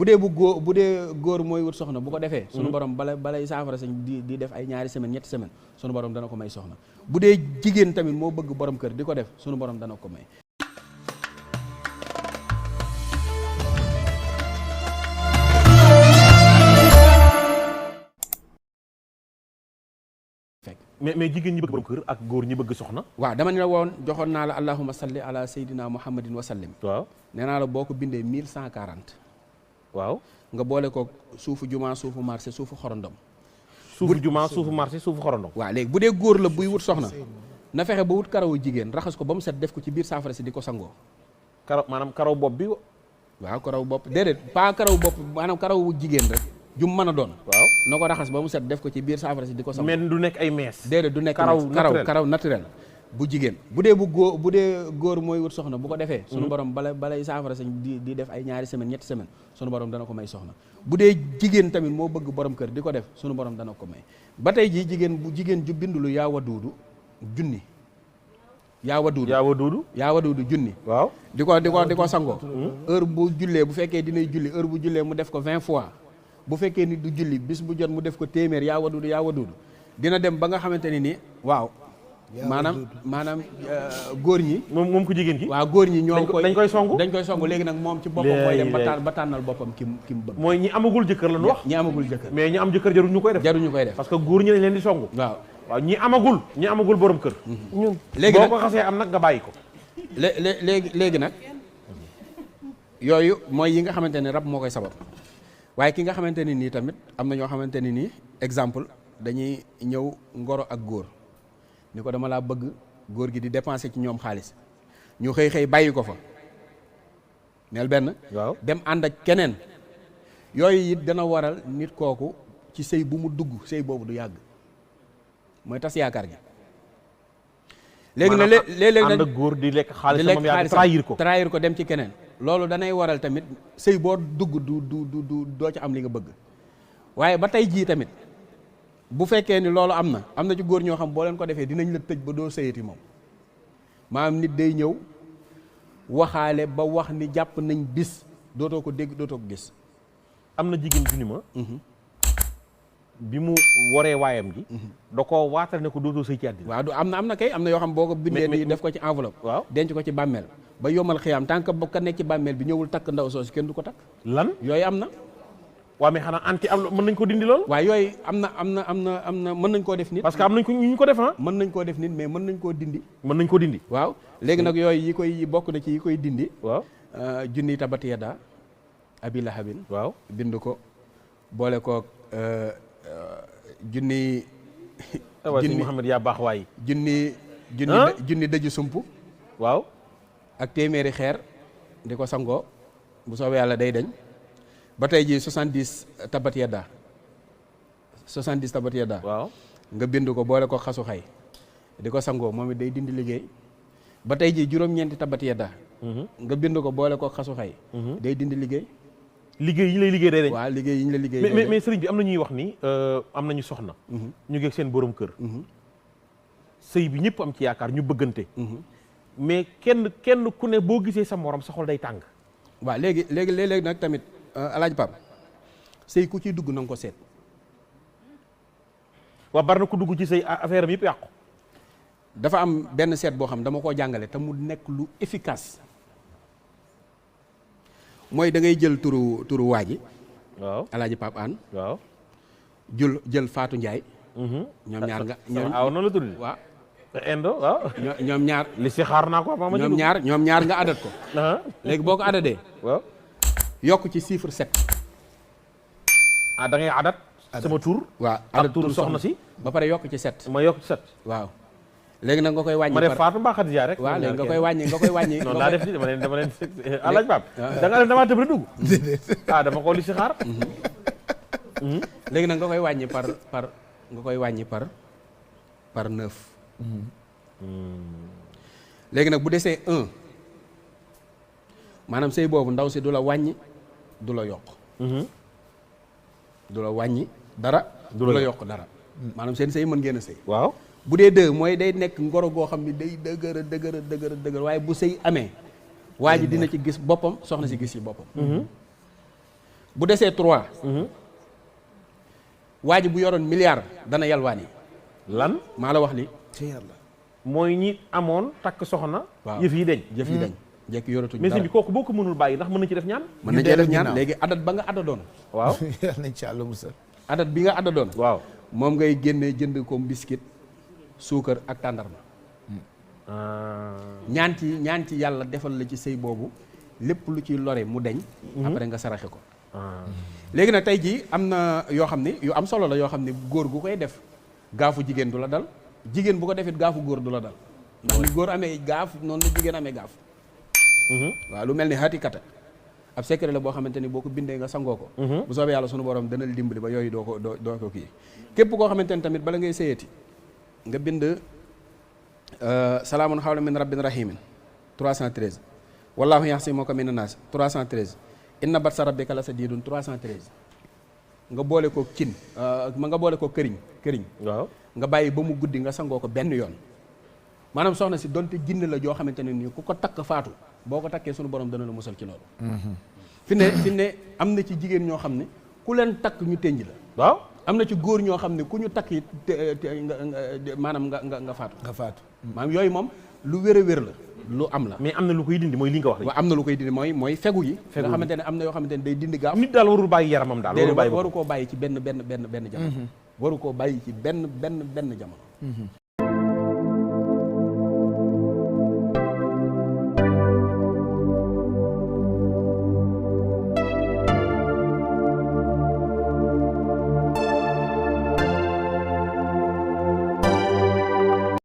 bu dee bu dee góor mooy wut soxna bu ko defee sunu borom balay saafara sañ di def ay ñaari semaine ñetti semaine sunu borom dana ko may soxna bu dee jigéen tamit moo bëgg borom kër di ko def sunu borom dana ko may. mais jigéen ñi bëgg borom kër ak góor ñi bëgg soxna. waaw dama ne la woon joxoon naa la allahumma salli ala sayyidina muhammadin wa sallim. waaw nee naa la boo ko bindee 1140. waaw nga boole ko suufu juma suufu marché suufu xorondom. suufu juma suufu marché suufu xorondom. waaw léegi bu dee góor la buy wut soxna na fexe ba wut karawu jigéen raxas ko ba mu set def ko ci biir saafara si di ko sangoo. maanaam karaw bopp bi. waaw karaw bopp déedéet pas karaw bopp maanaam karawu jigéen rek jum mën a doon. waaw na ko raxas ba mu set def ko ci biir saafara si di ko sangoo. mais du nekk ay mees. déedéet du nekk karaw naturel bu jigéen bu dee góor mooy wut soxna bu ko defee sunu borom balay saafara sañ di def ay ñaari semaine ñetti semaine sunu borom dana ko may soxna bu dee jigéen tamit moo bëgg borom kër di ko def sunu borom dana ko may ba tey jii jigéen ju bindulu yaa waduudu junni yaa waduudu junni waaw di ko sangoo heure bu jullee bu fekkee dinay julli heure bu jullee mu def ko 20 fois bu fekkee ni du julli bis bu jot mu def ko téeméer yaa waduudu dina dem ba nga xamante ni nii waaw maanaam góor ñi moom ku jigéen ki waaw góor ñi ñoo dañ koy songu léegi nag moom ci boppam mooy dem ba tànnal boppam ki mu bëgg mooy ñi amagul jëkkër lañu wax ñi amagul jëkkër mais ñi am jëkkër jaruñu koy def parce que góor ñi lañ leen di songu waaw ñi amagul borom kër ñun léegi boo ko xasee am nag nga bàyyi ko léegi nag yooyu mooy yi nga xamante ne rab moo koy sabab waaye ki nga xamante ne nii tamit am na ñoo xamante ne nii exemple dañuy ñëw ngoro ak góor ni ko dama laa bëgg góor gi di dépenser ci ñoom xaalis ñu xëy bàyyi ko fa neel benn waaw dem ànd ak keneen yooyu it dana waral nit kooku ci sëy bu mu dugg sëy boobu du yàgg mooy tas yaakaar gi léegi na léeg-léeg ànd ak góor di lekk xaalis moom yaa trahir ko dem ci keneen loolu danay waral tamit sëy boo dugg du doo ci am li nga bëgg waaye ba tey jii tamit bu fekkee ni loolu am na ci góor ñoo xam boo leen ko defee dinañ la tëj ba doo sëyati moom maanaam nit day ñëw waxaale ba wax ni jàpp nañ bis dootoo ko dégg dootoo ko gis. am na jigéen ju ni ma bi mu waree waayam ji da koo waatal ne ko dootoo sëy ci àddina. waaw du am na kay am na yoo xam boo ko bindee nii def ko ci enveloppe. waaw denc ko ci bàmmeel ba yomal xiyaam tant que ba ka nekk ci bàmmeel bi ñëwul takk ndaw soosu kenn du ko takk. lan yooyu am na. waaw mais xanaa anti am mën nañ ko dindi lool. waaw yooyu am na mën nañ koo def nit. parce que am nañ ko ñu ko def mën nañ koo def nit mais mën nañ koo dindi. mën nañ ko dindi. waaw léegi nag yooyu yi bokk na ci yi koy dindi. waaw junni tabat yada abi lahabin. waaw bind ko boole koog junni. junni Muhammad yaa baax waay. junni dëju sump. waaw ak téeméeri xeer di ko sangoo bu soobee yàlla day dañ. ba tey jii 70 tabat yadda 70 tabat yadda waaw nga bind ko boole ko xasu xay di ko sangoo moom it day dindi liggéey ba tey jii juróom-ñeenti tabat yadda nga bind ko boole ko xasu xay day dindi liggéey yi ñu lay liggéey day dañ. waaw liggéey yi ñu la liggéey mais sëriñ bi am na ñuy wax ni am nañu soxna ñu ngeeg seen borom kër sëy bi ñëpp am ci yaakaar ñu bëggante mais kenn ku ne boo gisee sa morom sa xol day tàng. waaw léegi nag tamit Alaaji Pap sëy ku ciy dugg na nga ko seet. waaw bari na ku dugg ci sëy affaire am yëpp yàqu. dafa am benn seet boo xam dama koo jàngale te mu nekk lu efficace mooy da ngay jël turu waa ji. waaw Alaaji Pap An. waaw jël Fatou Ndiaye. ñoom ñaar nga aw noonu la tudd. waaw. Indo waaw. ñoom ñaar. li si xaar naa ko ma ñoom ñaar nga adat ko. léegi boo ko adadee. waaw. yokk ci chiffre 7. da ngay adat. sama tur. waaw adat tur soxna si. ba pare yokk ci 7. ma yokk ci 7. waaw. léegi nag nga koy wàññi. ma def Fatou Mbaa Khadija rek. waaw léegi nga koy wàññi. noonu laa def dama leen Alaaji Pape. damaa tëb rek dugg. dama ko li si xaar. léegi nag nga koy wàññi par 9. léegi nag bu desee 1 maanaam sëy boobu ndaw si du la wàññi du la yokk. du la wàññi dara. du la yokk dara. maanaam seen sëy mën ngeen a sëy. waaw bu dee 2 mooy day nekk ngoro goo xam ni day dëgër waaye bu sëy amee. waa ji dina ci gis boppam soxna si gis ci boppam. bu desee 3 waa ji bu yoroon milliard dana yalwaani lan maa la wax li ci yàlla mooy ñi amoon takk soxna waaw yëf yi deñ jëf yi dañ jekk yoratuñ mais dara sëñ bi kooku boo ko mënul bàyyi ndax mën na ci def ñaan mën na cee def ñaan léegi adat ba nga addadoon waaw yàlla nañ ci àlla musal. adat bi nga addadoon waaw moom ngay génnee jënd ko biscuit suukar ak tàndarma ñaan ci yàlla defal la ci sëy boobu lépp lu ciy lore mu deñ après nga saraxe ko léegi nag tey jii am na yoo xam ne yu am solo la yoo xam ne góor gu koy def gaafu jigéen du la dal jigéen bu ko defit gaafu góor du la dal ndax ni góor amee gaaf noonu la jigéen amee gaaf waaw lu mel ni xaati kata ab secret la boo xamante ni boo ko bindee nga sangoo ko bu soobee yàlla sunu borom dana la dimbali ba yooyu doo ko kii képp koo xamante ni tamit bala ngay sëyati nga bind salaamun xawlan min rabbin rahimin 313 wallaahu yaxsimuka mina naas 313 inna batsa rabbika la sadiidun 313 nga boole ko cin nga boole ko këriñ waaw nga bàyyi ba mu guddi nga sangoo ko benn yoon maanaam soxna si donte jinne la joo xamante ne nii ku ko takk faatu boo ko takkee sunu borom dana la musal ci loolu fi ne am na ci jigéen ñoo xam ne ku leen takk ñu tënj la waaw am na ci góor ñoo xam ne ku ñu takk it maanaam nga faatu nga faatu. maanaam yooyu moom lu wér a wér la lu am la mais am na lu koy dindi mooy li nga wax rek waaw am na lu koy dindi mooy fegu yi nga xamante ne am na yoo xamante ne day dindi gaaf nit daal warul bàyyi yaramam daal warul bàyyi waru koo bàyyi ci benn jamono waru koo bàyyi ci benn jamono